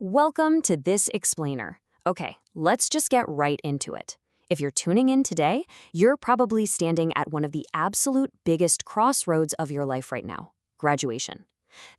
Welcome to This Explainer. Okay, let's just get right into it. If you're tuning in today, you're probably standing at one of the absolute biggest crossroads of your life right now, graduation.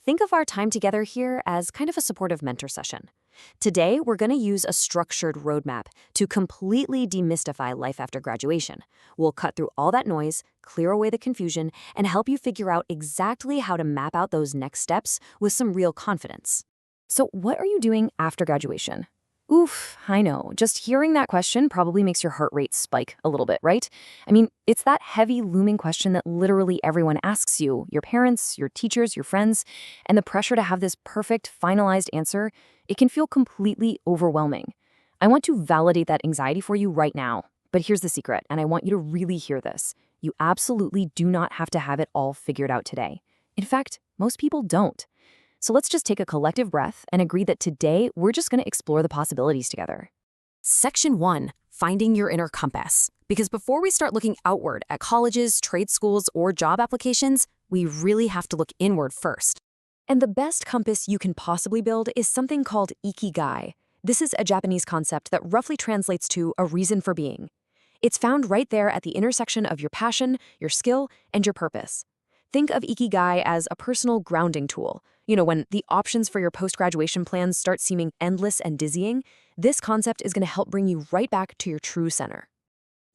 Think of our time together here as kind of a supportive mentor session. Today, we're going to use a structured roadmap to completely demystify life after graduation. We'll cut through all that noise, clear away the confusion, and help you figure out exactly how to map out those next steps with some real confidence. So what are you doing after graduation? Oof, I know. Just hearing that question probably makes your heart rate spike a little bit, right? I mean, it's that heavy looming question that literally everyone asks you, your parents, your teachers, your friends, and the pressure to have this perfect, finalized answer, it can feel completely overwhelming. I want to validate that anxiety for you right now. But here's the secret, and I want you to really hear this. You absolutely do not have to have it all figured out today. In fact, most people don't. So let's just take a collective breath and agree that today we're just going to explore the possibilities together. Section 1, finding your inner compass. Because before we start looking outward at colleges, trade schools, or job applications, we really have to look inward first. And the best compass you can possibly build is something called ikigai. This is a Japanese concept that roughly translates to a reason for being. It's found right there at the intersection of your passion, your skill, and your purpose. Think of ikigai as a personal grounding tool. When the options for your post-graduation plans start seeming endless and dizzying, this concept is going to help bring you right back to your true center.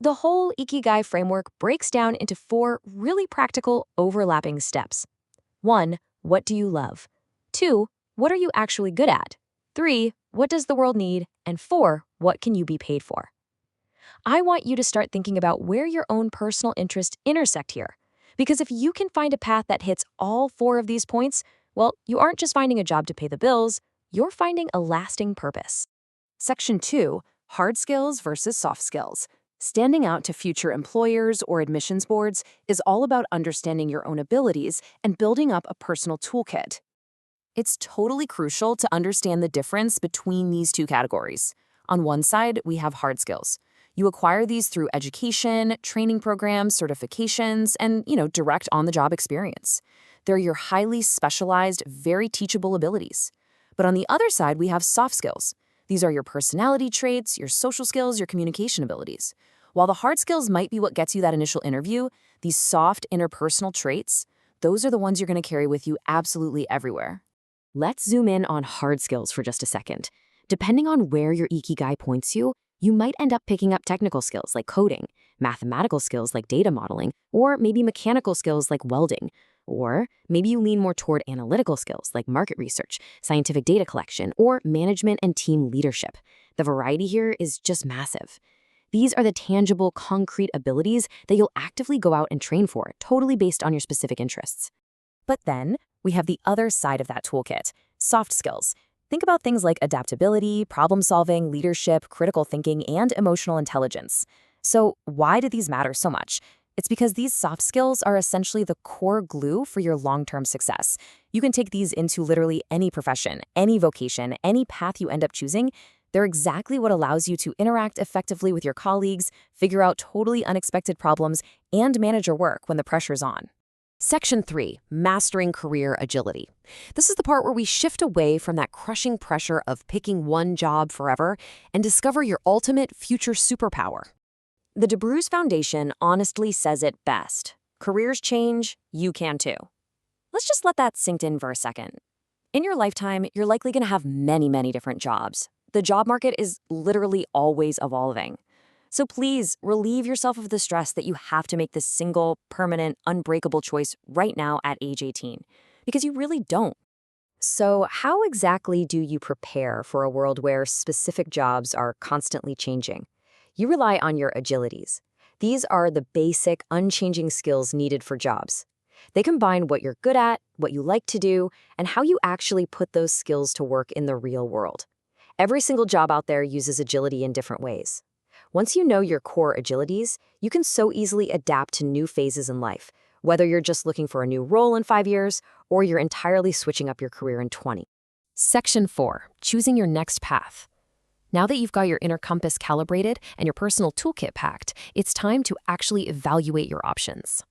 The whole ikigai framework breaks down into 4 really practical, overlapping steps. 1. What do you love? 2. What are you actually good at? 3. What does the world need? And 4. What can you be paid for? I want you to start thinking about where your own personal interests intersect here. Because if you can find a path that hits all 4 of these points, well, you aren't just finding a job to pay the bills, you're finding a lasting purpose. Section 2, hard skills versus soft skills. Standing out to future employers or admissions boards is all about understanding your own abilities and building up a personal toolkit. It's totally crucial to understand the difference between these 2 categories. On one side, we have hard skills. You acquire these through education, training programs, certifications, and, direct on-the-job experience. They're your highly specialized, very teachable abilities. But on the other side, we have soft skills. These are your personality traits, your social skills, your communication abilities. While the hard skills might be what gets you that initial interview, these soft interpersonal traits, those are the ones you're going to carry with you absolutely everywhere. Let's zoom in on hard skills for just a second. Depending on where your ikigai points you, you might end up picking up technical skills like coding, mathematical skills like data modeling, or maybe mechanical skills like welding. Or maybe you lean more toward analytical skills like market research, scientific data collection, or management and team leadership. The variety here is just massive. These are the tangible, concrete abilities that you'll actively go out and train for, totally based on your specific interests. But then, we have the other side of that toolkit, soft skills. Think about things like adaptability, problem-solving, leadership, critical thinking, and emotional intelligence. So why do these matter so much? It's because these soft skills are essentially the core glue for your long-term success. You can take these into literally any profession, any vocation, any path you end up choosing. They're exactly what allows you to interact effectively with your colleagues, figure out totally unexpected problems, and manage your work when the pressure's on. Section 3, mastering career agility. This is the part where we shift away from that crushing pressure of picking one job forever and discover your ultimate future superpower. The DeBruce Foundation honestly says it best. Careers change, you can too. Let's just let that sink in for a second. In your lifetime, you're likely going to have many, many different jobs. The job market is literally always evolving. So please relieve yourself of the stress that you have to make this single, permanent, unbreakable choice right now at age 18, because you really don't. So how exactly do you prepare for a world where specific jobs are constantly changing? You rely on your agilities. These are the basic, unchanging skills needed for jobs. They combine what you're good at, what you like to do, and how you actually put those skills to work in the real world. Every single job out there uses agility in different ways. Once you know your core agilities, you can so easily adapt to new phases in life, whether you're just looking for a new role in 5 years or you're entirely switching up your career in 20. Section 4, choosing your next path. Now that you've got your inner compass calibrated and your personal toolkit packed, it's time to actually evaluate your options.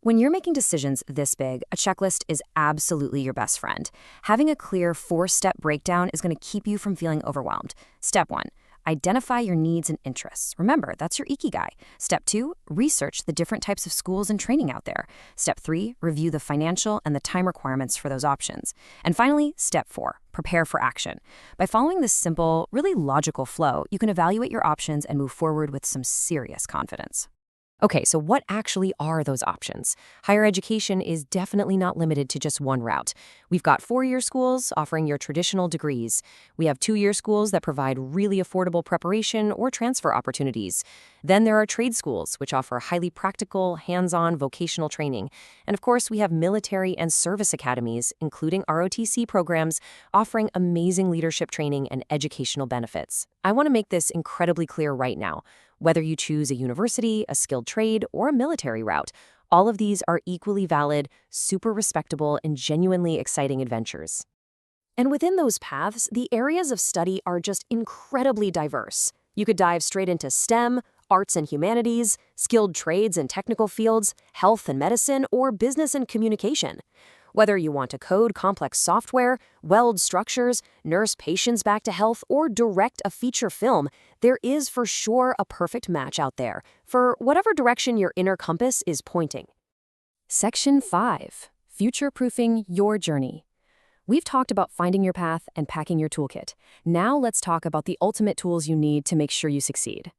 When you're making decisions this big, a checklist is absolutely your best friend. Having a clear 4-step breakdown is going to keep you from feeling overwhelmed. Step 1. Identify your needs and interests. Remember, that's your ikigai. Step 2, research the different types of schools and training out there. Step 3, review the financial and the time requirements for those options. And finally, step 4, prepare for action. By following this simple, really logical flow, you can evaluate your options and move forward with some serious confidence. Okay, so what actually are those options? Higher education is definitely not limited to just one route. We've got 4-year schools offering your traditional degrees. We have 2-year schools that provide really affordable preparation or transfer opportunities. Then there are trade schools, which offer highly practical, hands-on vocational training. And of course, we have military and service academies, including ROTC programs, offering amazing leadership training and educational benefits. I want to make this incredibly clear right now. Whether you choose a university, a skilled trade, or a military route, all of these are equally valid, super respectable, and genuinely exciting adventures. And within those paths, the areas of study are just incredibly diverse. You could dive straight into STEM, arts and humanities, skilled trades and technical fields, health and medicine, or business and communication. Whether you want to code complex software, weld structures, nurse patients back to health, or direct a feature film, there is for sure a perfect match out there for whatever direction your inner compass is pointing. Section 5. Future-proofing your journey. We've talked about finding your path and packing your toolkit. Now let's talk about the ultimate tools you need to make sure you succeed.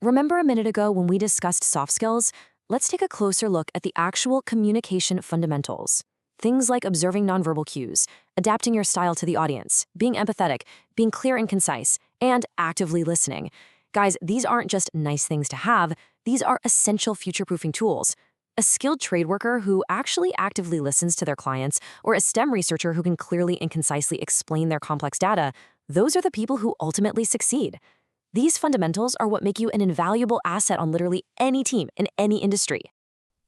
Remember a minute ago when we discussed soft skills? Let's take a closer look at the actual communication fundamentals. Things like observing nonverbal cues, adapting your style to the audience, being empathetic, being clear and concise, and actively listening. Guys, these aren't just nice things to have, these are essential future-proofing tools. A skilled trade worker who actually actively listens to their clients, or a STEM researcher who can clearly and concisely explain their complex data, those are the people who ultimately succeed. These fundamentals are what make you an invaluable asset on literally any team in any industry.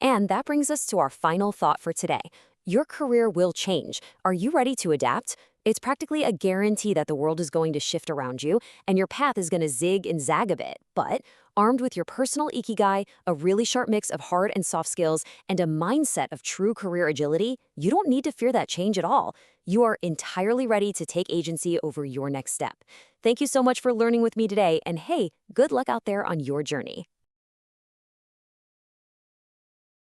And that brings us to our final thought for today. Your career will change. Are you ready to adapt? It's practically a guarantee that the world is going to shift around you, and your path is going to zig and zag a bit. But armed with your personal ikigai, a really sharp mix of hard and soft skills, and a mindset of true career agility, you don't need to fear that change at all. You are entirely ready to take agency over your next step. Thank you so much for learning with me today, and hey, good luck out there on your journey.